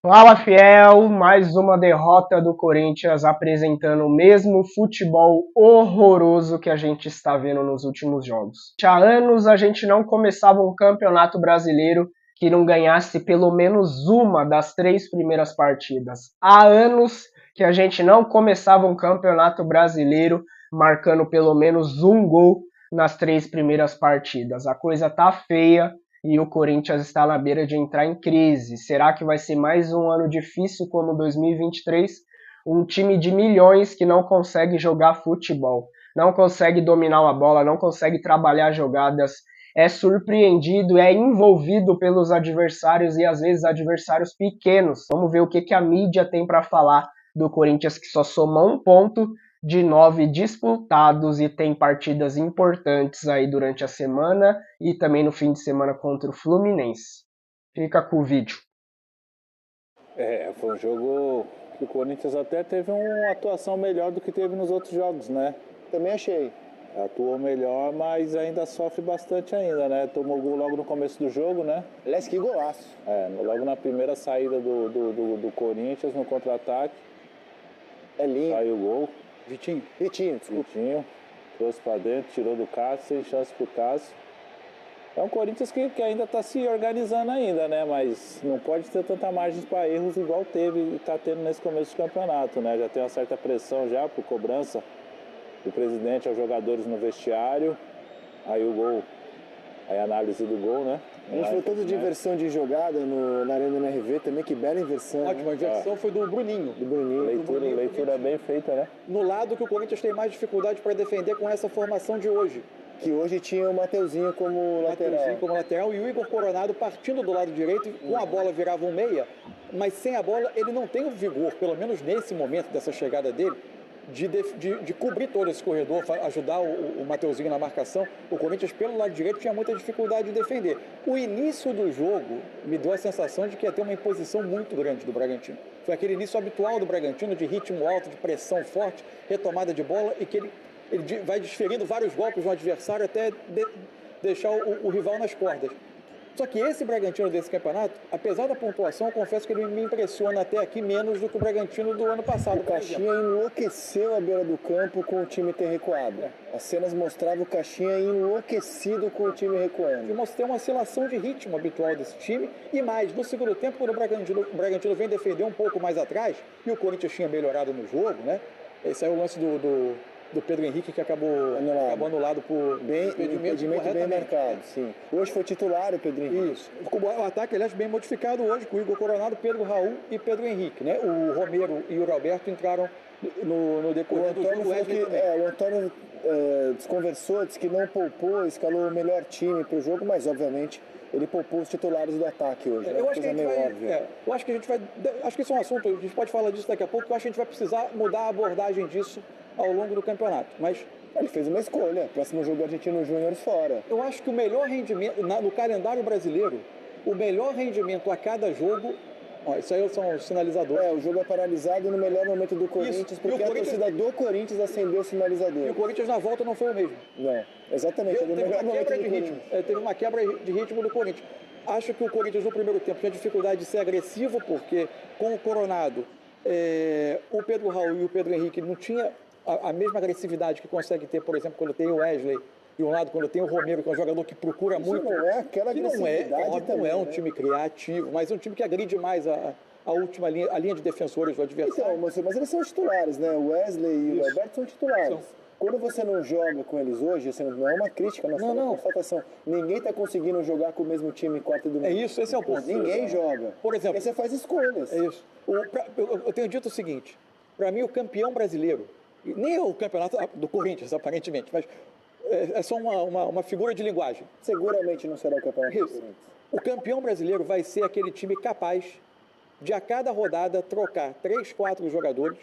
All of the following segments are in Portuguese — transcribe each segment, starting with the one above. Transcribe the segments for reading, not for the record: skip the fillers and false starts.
Fala, fiel! Mais uma derrota do Corinthians apresentando o mesmo futebol horroroso que a gente está vendo nos últimos jogos. Há anos a gente não começava um campeonato brasileiro que não ganhasse pelo menos uma das 3 primeiras partidas. Há anos que a gente não começava um campeonato brasileiro marcando pelo menos um gol nas 3 primeiras partidas. A coisa tá feia e o Corinthians está na beira de entrar em crise. Será que vai ser mais um ano difícil como 2023? Um time de milhões que não consegue jogar futebol, não consegue dominar uma bola, não consegue trabalhar jogadas, é surpreendido, é envolvido pelos adversários e às vezes adversários pequenos. Vamos ver o que a mídia tem para falar do Corinthians, que só soma um ponto de 9 disputados e tem partidas importantes aí durante a semana e também no fim de semana contra o Fluminense. Fica com o vídeo. Foi um jogo que o Corinthians até teve uma atuação melhor do que teve nos outros jogos, né? Também achei. Atuou melhor, mas ainda sofre bastante ainda, né? Tomou gol logo no começo do jogo, né? Aliás, que golaço. Logo na primeira saída do Corinthians, no contra-ataque. É lindo. Saiu o gol. Vitinho, desculpa. Vitinho, trouxe pra dentro, tirou do Cássio, sem chance pro Cássio. É um Corinthians que ainda está se organizando ainda, né? Mas não pode ter tanta margem para erros igual teve e está tendo nesse começo do campeonato, né? Já tem uma certa pressão já por cobrança do presidente aos jogadores no vestiário. Aí o gol, aí a análise do gol, né? A gente falou tanto de inversão de jogada na Arena NRV também, que bela inversão. Ótima inversão foi do Bruninho. Leitura bem feita, né? No lado que o Corinthians tem mais dificuldade para defender com essa formação de hoje. Que hoje tinha o Mateuzinho como lateral. E o Igor Coronado partindo do lado direito, com a bola virava um meia, mas sem a bola ele não tem o vigor, pelo menos nesse momento dessa chegada dele, de cobrir todo esse corredor, ajudar o Mateuzinho na marcação. O Corinthians pelo lado direito tinha muita dificuldade de defender. O início do jogo me deu a sensação de que ia ter uma imposição muito grande do Bragantino. Foi aquele início habitual do Bragantino, de ritmo alto, de pressão forte, retomada de bola, e que ele vai desferindo vários golpes no adversário até deixar o rival nas cordas. Só que esse Bragantino desse campeonato, apesar da pontuação, eu confesso que ele me impressiona até aqui menos do que o Bragantino do ano passado. O Caixinha enlouqueceu à beira do campo com o time ter recuado. As cenas mostravam o Caixinha enlouquecido com o time recuando. E mostrou uma oscilação de ritmo habitual desse time. E mais, no segundo tempo, quando o Bragantino vem defender um pouco mais atrás, e o Corinthians tinha melhorado no jogo, né? Esse aí é o lance do Pedro Henrique, que acabou anulado por impedimento bem marcado. Sim. Hoje foi titular o Pedro Henrique. Isso. O ataque, aliás, bem modificado hoje, com o Igor Coronado, Pedro Raul e Pedro Henrique, né? O Romero e o Roberto entraram no decorrer do jogo. O Antônio desconversou, disse que não poupou, escalou o melhor time para o jogo, mas obviamente ele poupou os titulares do ataque hoje. Eu acho que acho que isso é um assunto, a gente pode falar disso daqui a pouco, eu acho que a gente vai precisar mudar a abordagem disso ao longo do campeonato. Mas ele fez uma escolha, próximo jogo do Argentino Júnior fora. Eu acho que o melhor rendimento, no calendário brasileiro, o melhor rendimento a cada jogo, isso aí são os sinalizadores. O jogo é paralisado no melhor momento do Corinthians, isso, porque a torcida do Corinthians acendeu o sinalizador. E o Corinthians na volta não foi o mesmo. Não, exatamente. Teve uma quebra de ritmo do Corinthians. Acho que o Corinthians no primeiro tempo tinha dificuldade de ser agressivo, porque com o Coronado, o Pedro Raul e o Pedro Henrique não tinha a mesma agressividade que consegue ter, por exemplo, quando tem o Wesley de um lado, quando tem o Romero, que é um jogador que procura isso muito. Não é aquela agressividade também, não é um time criativo, mas é um time que agride mais a última linha, a linha de defensores do adversário. Então, mas eles são os titulares, né? O Wesley e o Roberto são titulares. Quando você não joga com eles hoje, assim, não é uma crítica, não é uma constatação. Ninguém está conseguindo jogar com o mesmo time quarta e domingo. É isso, esse é o ponto. Ninguém joga. Por exemplo, aí você faz escolhas. É isso. Eu tenho dito o seguinte, para mim o campeão brasileiro, nem o campeonato do Corinthians, aparentemente, mas é só uma figura de linguagem. Seguramente não será o campeonato do Corinthians. O campeão brasileiro vai ser aquele time capaz de, a cada rodada, trocar 3, 4 jogadores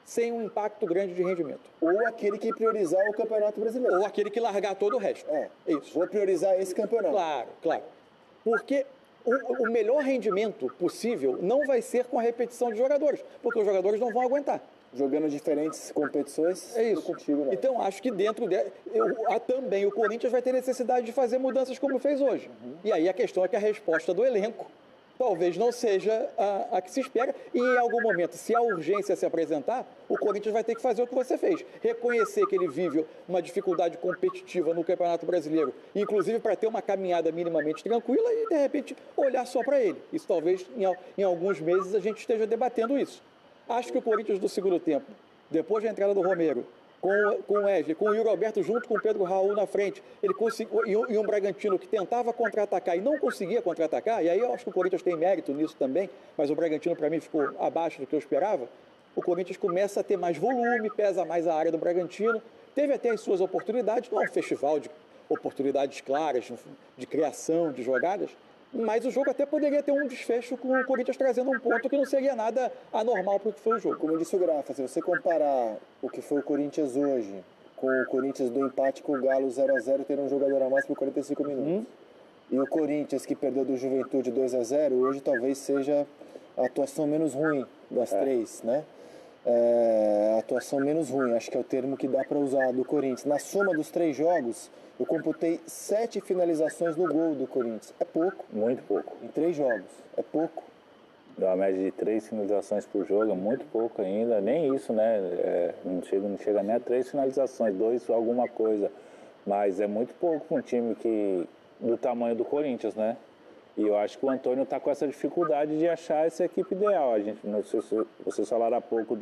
sem um impacto grande de rendimento. Ou aquele que priorizar o campeonato brasileiro. Ou aquele que largar todo o resto. Isso. Vou priorizar esse campeonato. Claro. Porque o melhor rendimento possível não vai ser com a repetição de jogadores, porque os jogadores não vão aguentar. Jogando diferentes competições, é isso. Contigo, né? Então, acho que dentro também o Corinthians vai ter necessidade de fazer mudanças como fez hoje. E aí a questão é que a resposta do elenco talvez não seja a que se espera. E em algum momento, se a urgência se apresentar, o Corinthians vai ter que fazer o que você fez. Reconhecer que ele vive uma dificuldade competitiva no Campeonato Brasileiro, inclusive para ter uma caminhada minimamente tranquila e, de repente, olhar só para ele. Isso talvez, em alguns meses, a gente esteja debatendo isso. Acho que o Corinthians do segundo tempo, depois da entrada do Romero, com o Wesley, com o Yuri Alberto junto com o Pedro Raul na frente, ele conseguiu, e um Bragantino que tentava contra-atacar e não conseguia contra-atacar, e aí eu acho que o Corinthians tem mérito nisso também, mas o Bragantino para mim ficou abaixo do que eu esperava. O Corinthians começa a ter mais volume, pesa mais a área do Bragantino, teve até as suas oportunidades, não é um festival de oportunidades claras, de criação, de jogadas, mas o jogo até poderia ter um desfecho com o Corinthians trazendo um ponto que não seria nada anormal para o que foi o jogo. Como disse o Grafa, se você comparar o que foi o Corinthians hoje com o Corinthians do empate com o Galo 0-0, tendo um jogador a mais por 45 minutos. E o Corinthians que perdeu do Juventude 2-0, hoje talvez seja a atuação menos ruim das três, né? A atuação menos ruim, acho que é o termo que dá para usar do Corinthians. Na soma dos 3 jogos, eu computei 7 finalizações no gol do Corinthians. É pouco. Muito pouco. Em 3 jogos. É pouco. Dá uma média de 3 finalizações por jogo, é muito pouco ainda. Nem isso, né? Não chega nem a 3 finalizações, 2 alguma coisa. Mas é muito pouco para um time do tamanho do Corinthians, né? E eu acho que o Antônio está com essa dificuldade de achar essa equipe ideal. A gente, não sei se vocês falaram há pouco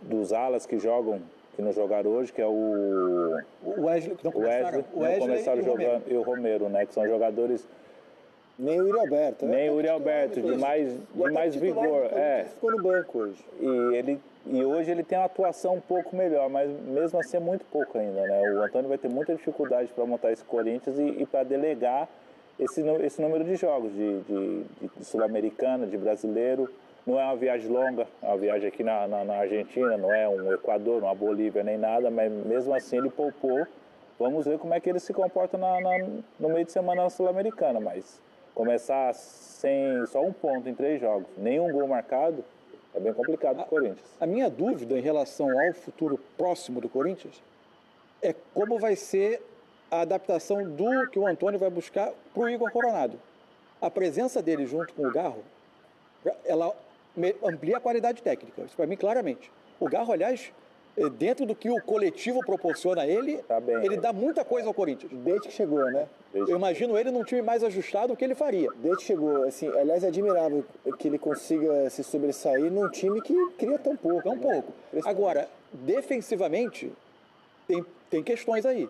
dos alas que jogam, que não jogaram hoje, que é o Wesley, que não começaram jogando, e o Romero, né? Que são jogadores... Nem o Yuri Alberto. Nem o Yuri Alberto, de mais vigor. Ficou no banco hoje. E hoje ele tem uma atuação um pouco melhor, mas mesmo assim é muito pouco ainda, né? O Antônio vai ter muita dificuldade para montar esse Corinthians e para delegar esse número de jogos, de Sul-Americana, de brasileiro. Não é uma viagem longa, é uma viagem aqui na Argentina, não é um Equador, uma Bolívia nem nada, mas mesmo assim ele poupou. Vamos ver como é que ele se comporta no meio de semana na Sul-Americana, mas começar sem só um ponto em 3 jogos, nenhum gol marcado, é bem complicado para o Corinthians. A minha dúvida em relação ao futuro próximo do Corinthians é como vai ser a adaptação do que o Antônio vai buscar para o Igor Coronado. A presença dele junto com o Garro, ela amplia a qualidade técnica, isso para mim claramente. O Garro, aliás, dentro do que o coletivo proporciona a ele, ele dá muita coisa ao Corinthians. Desde que chegou, né? Eu imagino ele num time mais ajustado, o que ele faria. Desde que chegou, assim, aliás, é admirável que ele consiga se sobressair num time que cria tão pouco. Tão pouco. Agora, defensivamente, tem questões aí.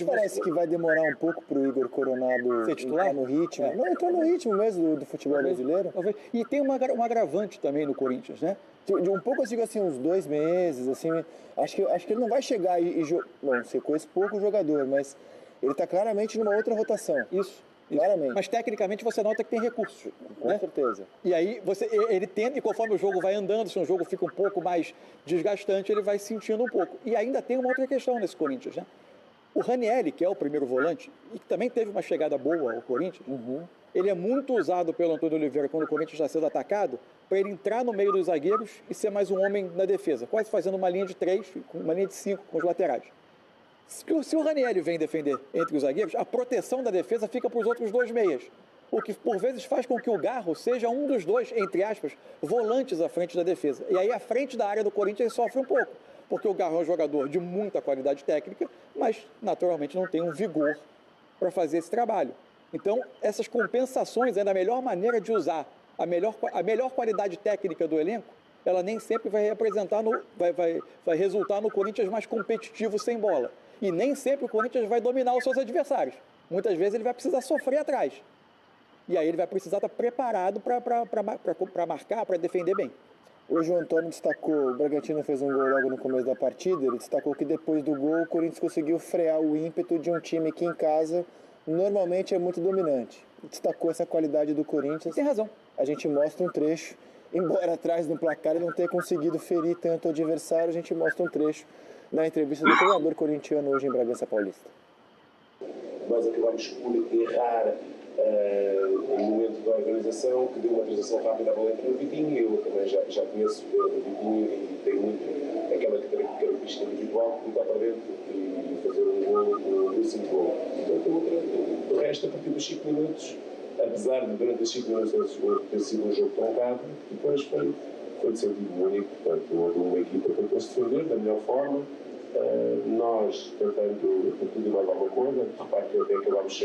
Parece que vai demorar um pouco para o Igor Coronado entrar no ritmo. Não, entrou no ritmo mesmo do futebol brasileiro. E tem um agravante também no Corinthians, né? De um pouco, eu digo assim, uns 2 meses, assim, acho que ele não vai chegar bom, você conhece pouco o jogador, mas ele está claramente numa outra rotação. Isso. Claramente. Mas tecnicamente você nota que tem recursos. Com certeza. E aí ele tenta, e conforme o jogo vai andando, se o jogo fica um pouco mais desgastante, ele vai sentindo um pouco. E ainda tem uma outra questão nesse Corinthians, né? O Ranieri, que é o primeiro volante, e que também teve uma chegada boa ao Corinthians, ele é muito usado pelo Antônio Oliveira quando o Corinthians está sendo atacado, para ele entrar no meio dos zagueiros e ser mais um homem na defesa, quase fazendo uma linha de 3, uma linha de 5 com os laterais. Se o Ranieri vem defender entre os zagueiros, a proteção da defesa fica para os outros 2 meias, o que por vezes faz com que o Garro seja um dos 2, entre aspas, volantes à frente da defesa. E aí a frente da área do Corinthians sofre um pouco, porque o Garro é um jogador de muita qualidade técnica, mas naturalmente não tem um vigor para fazer esse trabalho. Então, essas compensações é a melhor maneira de usar a melhor qualidade técnica do elenco, ela nem sempre vai resultar no Corinthians mais competitivo sem bola. E nem sempre o Corinthians vai dominar os seus adversários. Muitas vezes ele vai precisar sofrer atrás. E aí ele vai precisar estar preparado para marcar, para defender bem. Hoje o Antônio destacou, o Bragantino fez um gol logo no começo da partida, ele destacou que depois do gol o Corinthians conseguiu frear o ímpeto de um time que em casa normalmente é muito dominante. Destacou essa qualidade do Corinthians. Tem razão. A gente mostra um trecho, embora atrás no placar ele não tenha conseguido ferir tanto o adversário, a gente mostra um trecho na entrevista do treinador corintiano hoje em Bragança Paulista. Nós acabamos por errar no momento da organização, que deu uma transição rápida à bola entre o Vitinho. Eu também já conheço o Vitinho e tenho muito aquela característica individual de botar para dentro e fazer um gol, um simples gol. Portanto, de resto, a partir dos 5 minutos, apesar de durante as 5 minutos ter sido um jogo truncado, depois foi de sentido único. Portanto, uma equipa tentou-se defender da melhor forma, nós tentando tudo e mais alguma coisa. Repare que até acabámos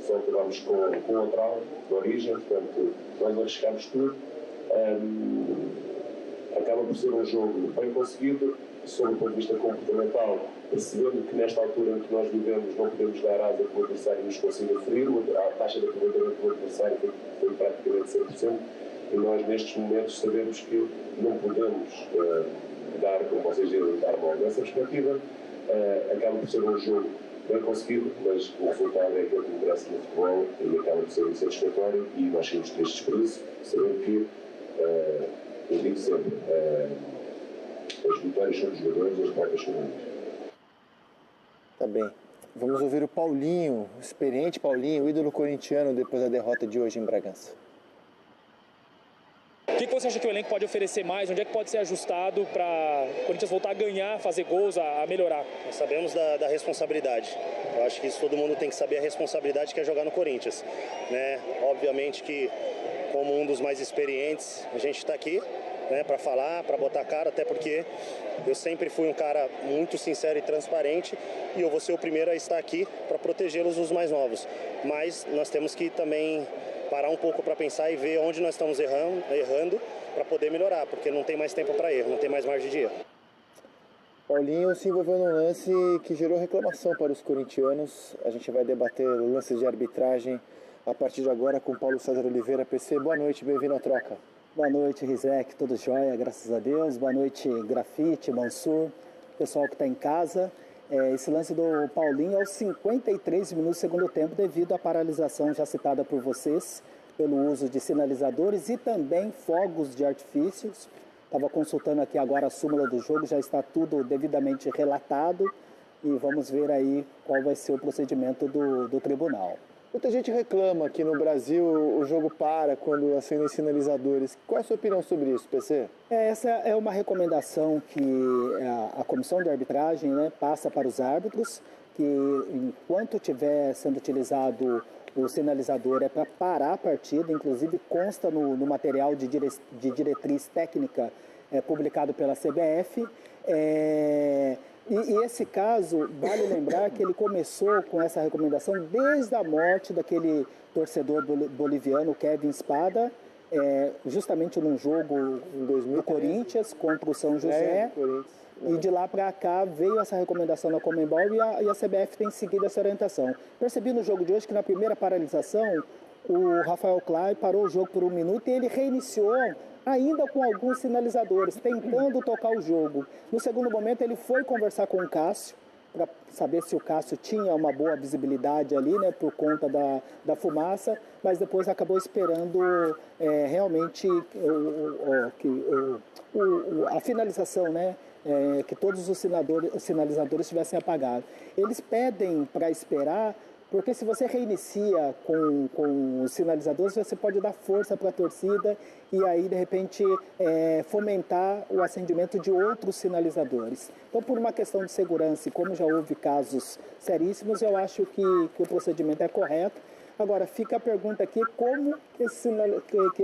só acabámos com o trave de origem, portanto nós arriscámos tudo. Acaba por ser um jogo bem conseguido, sob o ponto de vista comportamental, percebendo que nesta altura em que nós vivemos não podemos dar asa que o adversário nos consiga ferir, a taxa de aproveitamento do adversário foi praticamente 100%, e nós nestes momentos sabemos que não podemos dar, como vocês dizem, dar mal. Nessa perspectiva, acaba por ser um jogo bem conseguido, mas o resultado é aquilo que interessa no futebol e acaba por ser insatisfatório, e nós saímos tristes por isso, sabendo que, eu digo sempre, as vitórias são dos jogadores, as derrotas são minhas. Tá bem. Vamos ouvir o Paulinho, o experiente Paulinho, o ídolo corintiano, depois da derrota de hoje em Bragança. O que você acha que o elenco pode oferecer mais? Onde é que pode ser ajustado para o Corinthians voltar a ganhar, fazer gols, a melhorar? Nós sabemos da responsabilidade. Eu acho que isso todo mundo tem que saber, a responsabilidade que é jogar no Corinthians, né? Obviamente que, como um dos mais experientes, a gente está aqui, né, para falar, para botar a cara, até porque eu sempre fui um cara muito sincero e transparente, e eu vou ser o primeiro a estar aqui para protegê-los, os mais novos. Mas nós temos que também parar um pouco para pensar e ver onde nós estamos errando para poder melhorar, porque não tem mais tempo para erro, não tem mais margem de erro. Paulinho se envolveu num lance que gerou reclamação para os corintianos. A gente vai debater lances de arbitragem a partir de agora com Paulo César Oliveira. PC, boa noite, bem-vindo à troca. Boa noite, Rizek, tudo jóia, graças a Deus. Boa noite, Grafite, Mansur, pessoal que está em casa. Esse lance do Paulinho aos 53 minutos do segundo tempo, devido à paralisação já citada por vocês, pelo uso de sinalizadores e também fogos de artifícios. Estava consultando aqui agora a súmula do jogo, já está tudo devidamente relatado, e vamos ver aí qual vai ser o procedimento do tribunal. Muita gente reclama que no Brasil o jogo para quando acendem sinalizadores. Qual é a sua opinião sobre isso, PC? Essa é uma recomendação que a comissão de arbitragem, né, passa para os árbitros, que enquanto estiver sendo utilizado o sinalizador é para parar a partida, inclusive consta no material de diretriz técnica publicado pela CBF. E esse caso, vale lembrar que ele começou com essa recomendação desde a morte daquele torcedor boliviano, Kevin Espada, justamente num jogo do Corinthians contra o São José. E de lá para cá veio essa recomendação da Conmebol e a CBF tem seguido essa orientação. Percebi no jogo de hoje que na primeira paralisação o Rafael Clay parou o jogo por 1 minuto e ele reiniciou ainda com alguns sinalizadores, tentando tocar o jogo. No segundo momento ele foi conversar com o Cássio, para saber se o Cássio tinha uma boa visibilidade ali, né, por conta da fumaça, mas depois acabou esperando realmente a finalização, né, que todos os sinalizadores tivessem apagado. Eles pedem para esperar, porque se você reinicia com os sinalizadores, você pode dar força para a torcida e aí, de repente, fomentar o acendimento de outros sinalizadores. Então, por uma questão de segurança, e como já houve casos seríssimos, eu acho que o procedimento é correto. Agora, fica a pergunta aqui, como que esses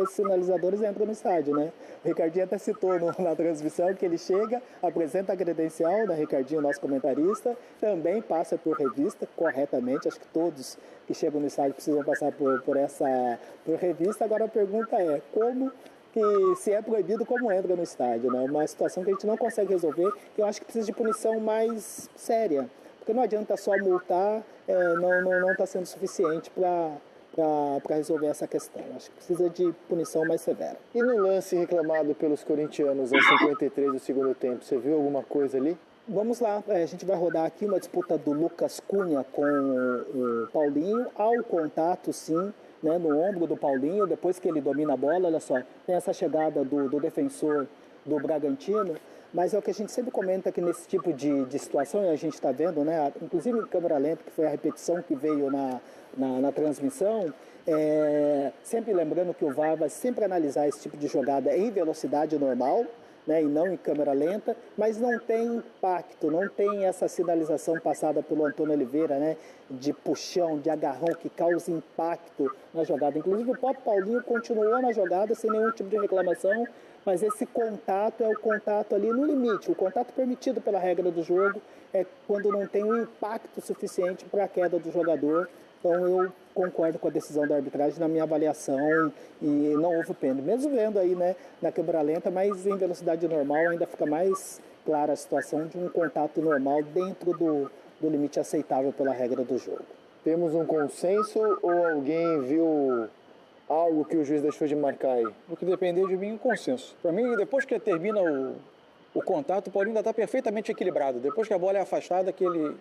sinalizadores entram no estádio, né? O Ricardinho até citou na transmissão que ele chega, apresenta a credencial, né, Ricardinho, nosso comentarista, também passa por revista, corretamente, acho que todos que chegam no estádio precisam passar por revista. Agora a pergunta é, como que, se é proibido, como entra no estádio, né? Uma situação que a gente não consegue resolver, que eu acho que precisa de punição mais séria. Porque não adianta só multar, não está sendo suficiente para resolver essa questão. Acho que precisa de punição mais severa. E no lance reclamado pelos corintianos aos 53 do segundo tempo, você viu alguma coisa ali? Vamos lá, a gente vai rodar aqui uma disputa do Lucas Cunha com o Paulinho, ao contato sim, né, no ombro do Paulinho, depois que ele domina a bola, olha só, tem essa chegada do defensor do Bragantino. Mas é o que a gente sempre comenta que nesse tipo de situação, e a gente está vendo, né, inclusive em câmera lenta, que foi a repetição que veio na transmissão, sempre lembrando que o VAR vai sempre analisar esse tipo de jogada em velocidade normal, né, e não em câmera lenta, mas não tem impacto, não tem essa sinalização passada pelo Antônio Oliveira, né, de puxão, de agarrão que causa impacto na jogada. Inclusive o próprio Paulinho continuou na jogada sem nenhum tipo de reclamação, mas esse contato é o contato ali no limite. O contato permitido pela regra do jogo é quando não tem um impacto suficiente para a queda do jogador. Então eu concordo com a decisão da arbitragem na minha avaliação e não houve pênalti. Mesmo vendo aí, né, na câmera lenta, mas em velocidade normal ainda fica mais clara a situação de um contato normal dentro do limite aceitável pela regra do jogo. Temos um consenso ou alguém viu algo que o juiz deixou de marcar aí? O que depender de mim, o consenso. Para mim, depois que termina o contato, o Paulinho ainda está perfeitamente equilibrado. Depois que a bola é afastada, que ele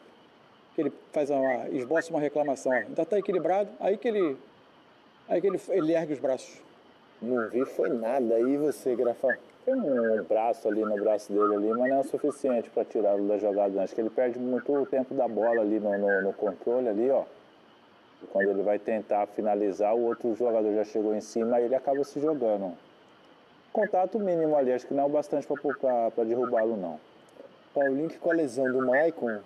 faz esboça uma reclamação. Ainda está equilibrado, aí que ele ergue os braços. Não vi, foi nada. Aí você, Grafão? Tem um braço ali no braço dele ali, mas não é o suficiente para tirá-lo da jogada. Acho que ele perde muito o tempo da bola ali no controle ali, ó. E quando ele vai tentar finalizar, o outro jogador já chegou em cima e ele acaba se jogando. Contato mínimo ali, acho que não é o bastante para derrubá-lo, não. Paulinho, que com a lesão do Maicon,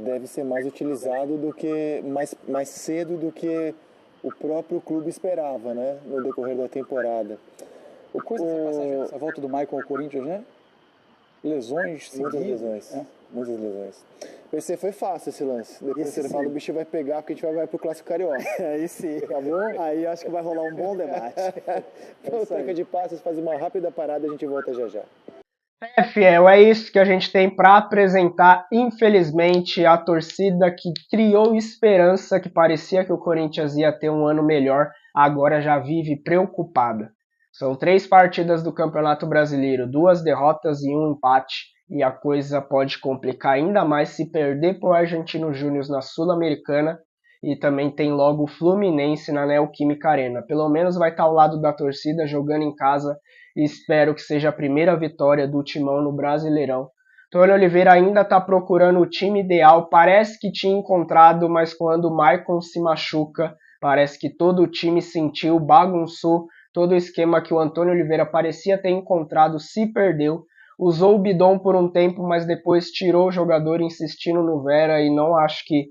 deve ser mais utilizado do que mais cedo do que o próprio clube esperava, né, no decorrer da temporada. Essa volta do Maicon ao Corinthians, né? Lesões, muitas lesões. Muitas lesões. PC foi fácil esse lance. Depois você fala, o bicho vai pegar porque a gente vai pro Clássico Carioca. Aí sim. Tá bom? Aí acho que vai rolar um bom debate. Então, troca de passes, faz uma rápida parada e a gente volta já já. Fiel, é isso que a gente tem para apresentar. Infelizmente, a torcida que criou esperança, que parecia que o Corinthians ia ter um ano melhor, agora já vive preocupada. São 3 partidas do Campeonato Brasileiro, 2 derrotas e 1 empate, e a coisa pode complicar ainda mais se perder para o Argentino Júnior na Sul-Americana, e também tem logo o Fluminense na Neoquímica Arena. Pelo menos vai estar ao lado da torcida jogando em casa, e espero que seja a primeira vitória do Timão no Brasileirão. Antônio Oliveira ainda está procurando o time ideal, parece que tinha encontrado, mas quando o Maicon se machuca, parece que todo o time sentiu, bagunçou, todo o esquema que o Antônio Oliveira parecia ter encontrado se perdeu. Usou o Bidon por um tempo, mas depois tirou o jogador insistindo no Vera e não acho que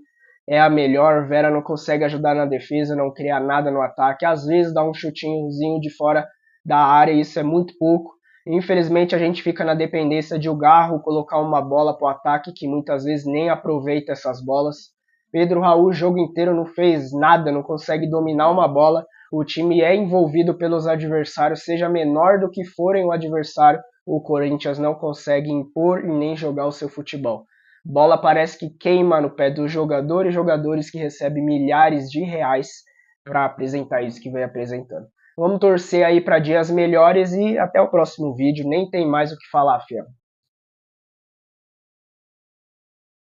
é a melhor. Vera não consegue ajudar na defesa, não cria nada no ataque. Às vezes dá um chutinhozinho de fora da área e isso é muito pouco. Infelizmente a gente fica na dependência de o Garro colocar uma bola para o ataque que muitas vezes nem aproveita essas bolas. Pedro Raul o jogo inteiro não fez nada, não consegue dominar uma bola. O time é envolvido pelos adversários, seja menor do que forem o adversário, o Corinthians não consegue impor e nem jogar o seu futebol. Bola parece que queima no pé dos jogadores, jogadores que recebem milhares de reais para apresentar isso que vem apresentando. Vamos torcer aí para dias melhores e até o próximo vídeo. Nem tem mais o que falar, Fiel.